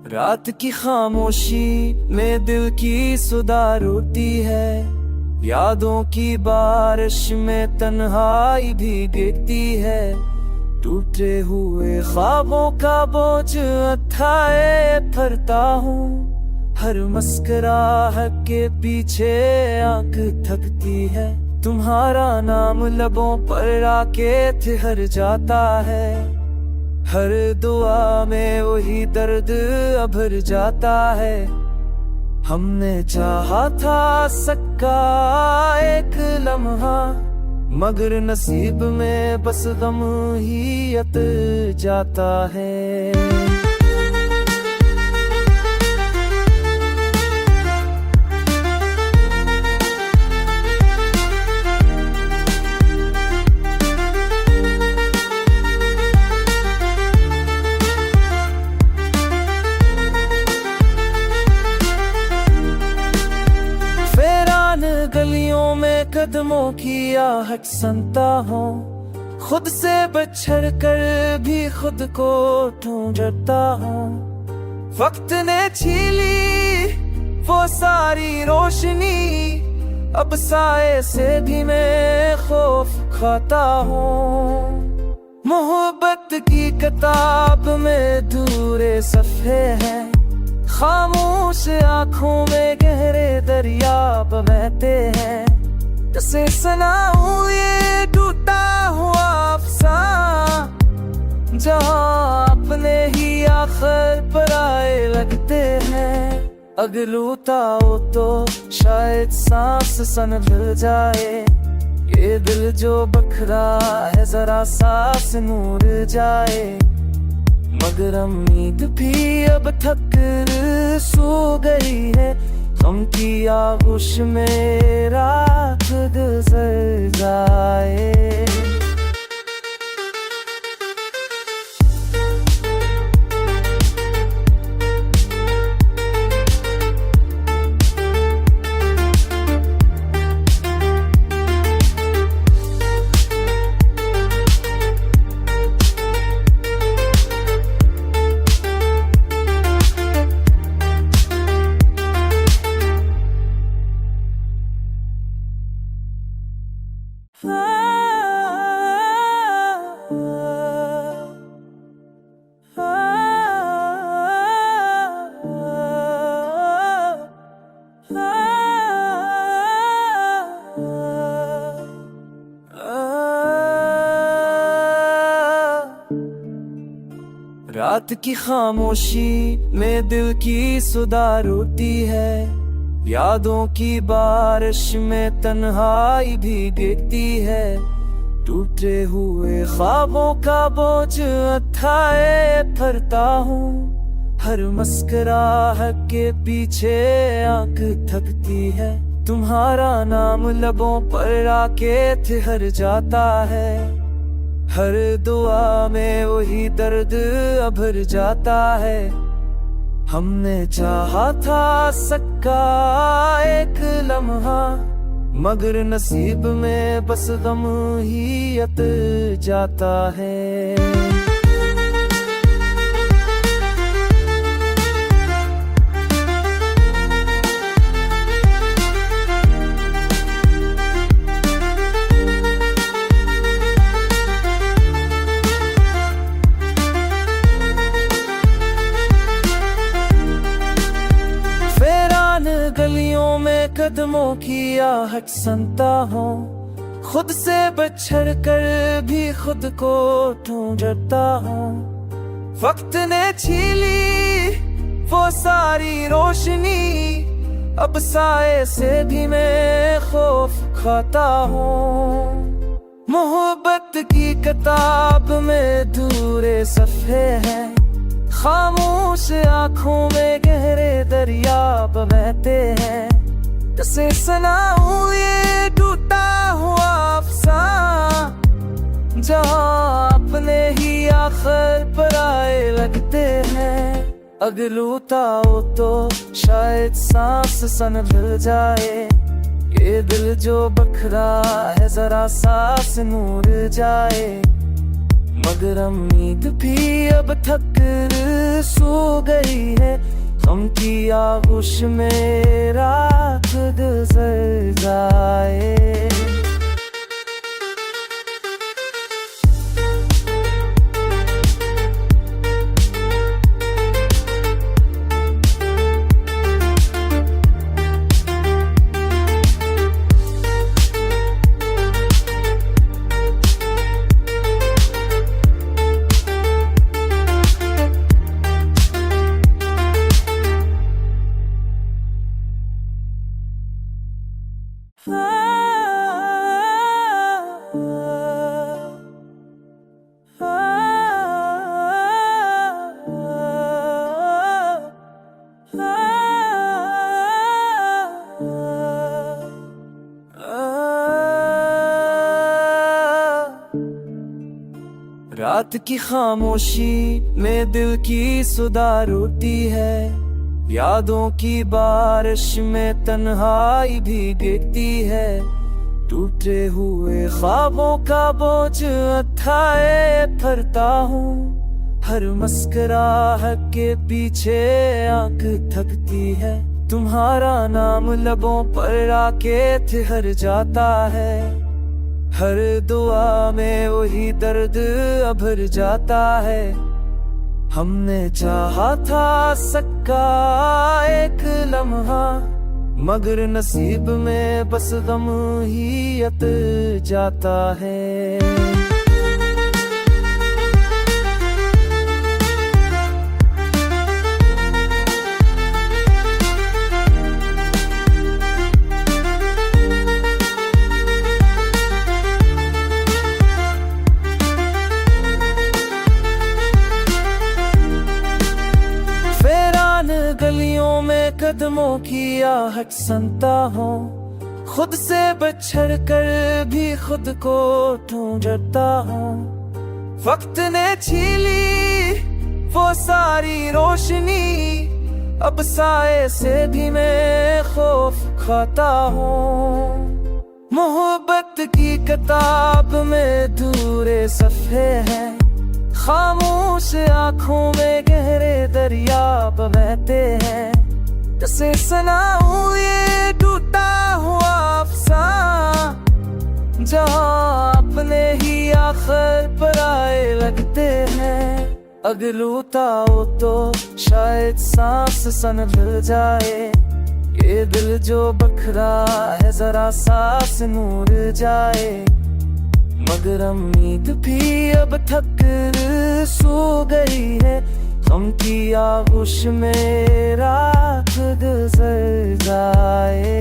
रात की खामोशी में दिल की सुधा रोती है, यादों की बारिश में तन्हाई भी गिरती है। टूटे हुए ख्वाबों का बोझ उठाए फिरता हूँ, हर मुस्कुराहट के पीछे आंख थकती है। तुम्हारा नाम लबों पर आके ठहर जाता है, हर दुआ में वही दर्द अभर जाता है। हमने चाहा था सक्का एक लम्हा, मगर नसीब में बस गम ही अत जाता है। गलियों में कदमों की आहट सुनता हूँ, खुद से बिछड़ कर भी खुद को ढूंढता हूँ। वक्त ने छीली वो सारी रोशनी, अब साए से भी मैं खौफ खाता हूँ। मोहब्बत की किताब में दूरे सफ़े हैं, खामोश आँखों में गहरे दरिया बहते हैं। कैसे सुनाऊं ये टूटा हुआ अफसाना, जहाँ अपने ही आखिर पराए लगते हैं। अगर लूटा हो तो शायद सांस सन मिल जाए, ये दिल जो बखरा है जरा सांस नूर जाए। मगर उम्मीद भी अब थक सो गई है, गम की आगोश में रात गुजर जाए। रात की खामोशी में दिल की सुधा रोती है, यादों की बारिश में तन्हाई भी गिरती है। टूटे हुए ख्वाबों का बोझ उठाए फिरता हूँ, हर मुस्कुराहट के पीछे आंख थकती है। तुम्हारा नाम लबों पर आके ठहर जाता है, हर दुआ में वही दर्द अभर जाता है। हमने चाहा था सक्का एक लम्हा, मगर नसीब में बस गम ही अत जाता है। गलियों में कदमों की आहट सुनता हूँ, खुद से बिछड़ कर भी खुद को ढूंढता हूँ। वक्त ने छीली वो सारी रोशनी, अब साए से भी मैं खौफ खाता हूँ। मोहब्बत की किताब में दूरे सफ़े हैं, खामोश आँखों में गहरे दरिया बहते हैं। कैसे सुनाऊं ये टूटा हुआ अफसाना, जहाँ अपने ही आखिर पराए लगते हैं। अगर लूटा हो तो शायद सांस संभल जाए, ये दिल जो बखरा है जरा सांस नूर जाए। मगर उम्मीद भी अब थक सो गई है, हम की आगोश में रात गुजर जाए। रात की खामोशी में दिल की सुधा रोती है, यादों की बारिश में तन्हाई भी गिरती है। टूटे हुए ख्वाबों का बोझ उठाए फिरता हूँ, हर मुस्कुराहट के पीछे आंख थकती है। तुम्हारा नाम लबों पर आके ठहर जाता है, हर दुआ में वही दर्द अभर जाता है। हमने चाहा था सक्का एक लम्हा, मगर नसीब में बस गम ही अत जाता है। गलियों में कदमों की आहट सुनता हूँ, खुद से बिछड़ कर भी खुद को ढूंढता हूँ। वक्त ने छीली वो सारी रोशनी, अब साए से भी मैं खौफ खाता हूँ। मोहब्बत की किताब में दूरे सफ़े हैं, खामोश आँखों में गहरे दरिया बहते हैं। कैसे सुनाऊं ये टूटा हुआ अफसाना, जहाँ अपने ही आखिर पराए लगते हैं। अगर लूटा हो तो शायद सांस संभल जाए, ये दिल जो बखरा है जरा सांस नूर जाए। मगर उम्मीद भी अब थक सो गई है, हम की आगोश में रात गुजर जाए।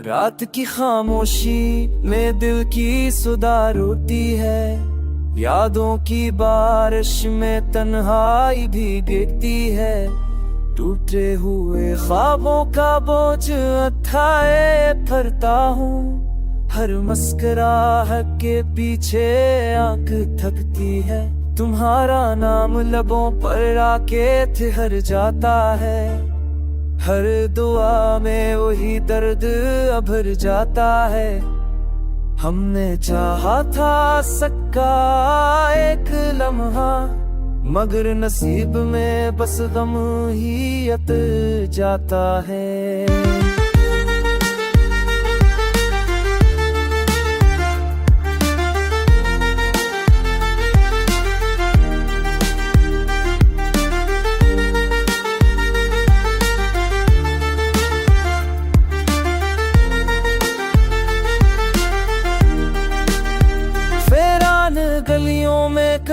रात की खामोशी में दिल की सुधा रोती है, यादों की बारिश में तन्हाई भी गिरती है। टूटे हुए ख्वाबों का बोझ उठाए फिरता हूँ, हर मुस्कुराहट के पीछे आंख थकती है। तुम्हारा नाम लबों पर आके ठहर जाता है, हर दुआ में वही दर्द अभर जाता है। हमने चाहा था सक्का एक लम्हा, मगर नसीब में बस गम ही अत जाता है।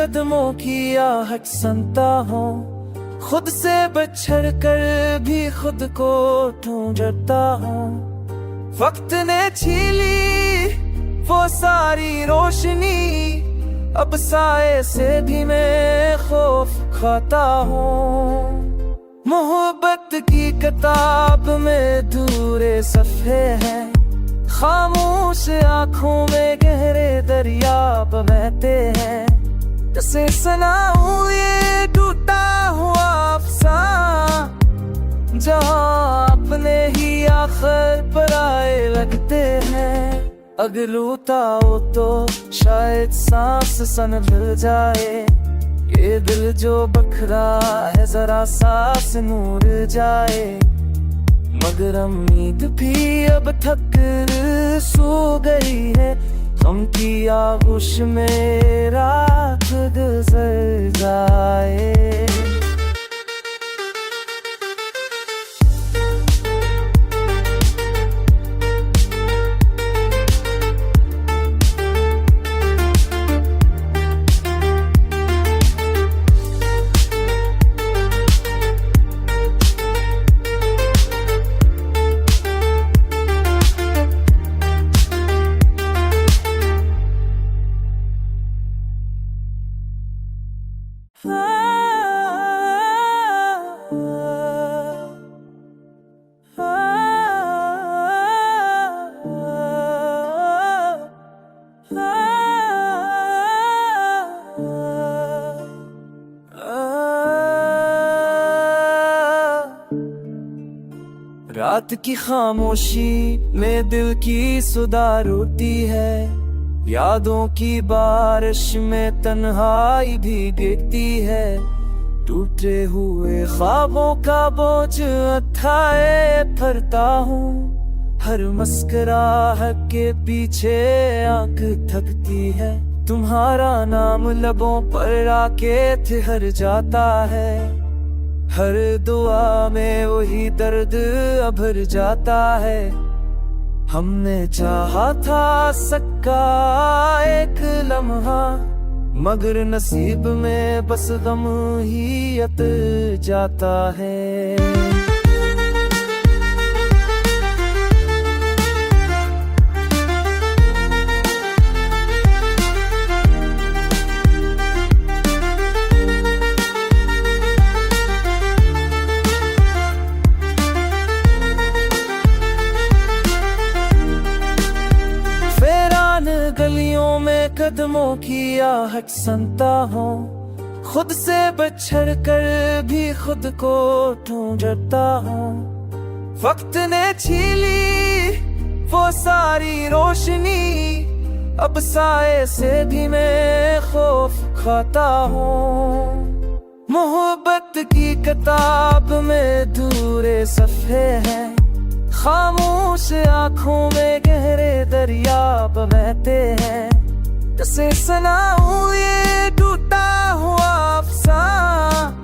कदमों की आहट सुनता हूँ, खुद से बिछड़ कर भी खुद को ढूंढता हूँ। वक्त ने छीली वो सारी रोशनी, अब साए से भी मैं खौफ खाता हूँ। मोहब्बत की किताब में धूरे सफ़े हैं, खामोश आँखों में गहरे दरिया बहते हैं। कैसे सुनाऊं ये टूटा हुआ अफसाना, जहाँ अपने ही आखिर पराए लगते हैं। अगर लूटा हो तो शायद सांस सन मिल जाए, ये दिल जो बखरा है जरा सांस नूर जाए। मगर उम्मीद भी अब थक सो गई है, गम की आगोश में रात गुजर जाए। रात की खामोशी में दिल की सुधा रोती है, यादों की बारिश में तन्हाई भी गिरती है। टूटे हुए ख्वाबों का बोझ उठाए फिरता हूँ, हर मुस्कुराहट के पीछे आंख थकती है। तुम्हारा नाम लबों पर आके ठहर जाता है, हर दुआ में वही दर्द अभर जाता है। हमने चाहा था सक्का एक लम्हा, मगर नसीब में बस गम ही अत जाता है। गलियों में कदमों की आहट सुनता हूँ, खुद से बिछड़ कर भी खुद को ढूंढता हूँ। वक्त ने छीली वो सारी रोशनी, अब साए से भी मैं खौफ खाता हूँ। मोहब्बत की किताब में धूरे सफ़े हैं, खामोश आँखों में गहरे दरिया बहते हैं। कैसे सुनाऊं ये टूटा हुआ अफसाना,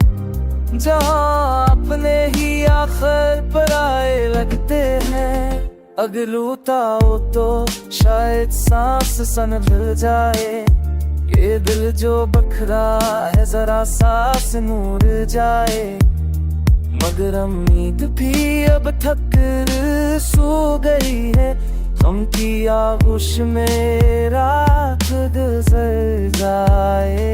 जहाँ अपने ही आखिर पराए लगते हैं। अगर लूटा हो तो शायद सांस सन मिल जाए, ये दिल जो बखरा है जरा सांस नूर जाए। मगर उम्मीद भी अब थक सो गई है, गम की आगोश में रात गुजर जाए।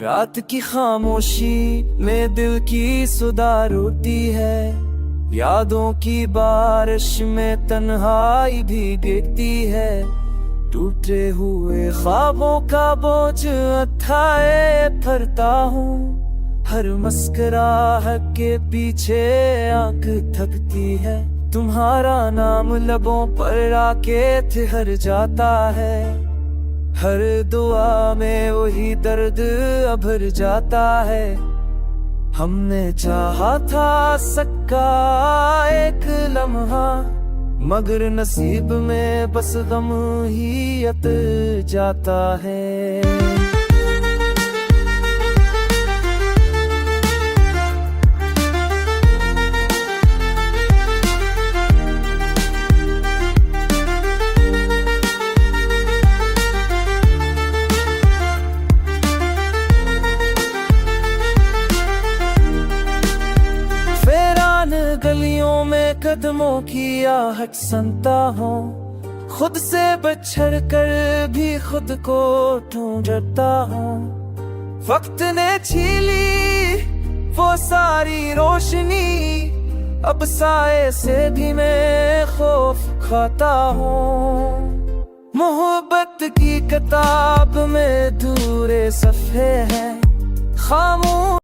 रात की खामोशी में दिल की सुधा रोती है, यादों की बारिश में तन्हाई भी गिरती है। टूटे हुए ख्वाबों का बोझ उठाए फिरता हूँ। हर मुस्कुराहट के पीछे आंख थकती है। तुम्हारा नाम लबों पर आके ठहर जाता है। हर दुआ में वही दर्द अभर जाता है। हमने चाहा था सक्का एक लम्हा, मगर नसीब में बस गम ही अत जाता है। गलियों में कदमों की आहट सुनता हूँ। खुद से बिछड़ कर भी खुद को ढूंढता हूँ। वक्त ने छीली वो सारी रोशनी, अब साए से भी मैं खौफ खाता हूँ। मोहब्बत की किताब में दूरे सफ़े हैं, खामोश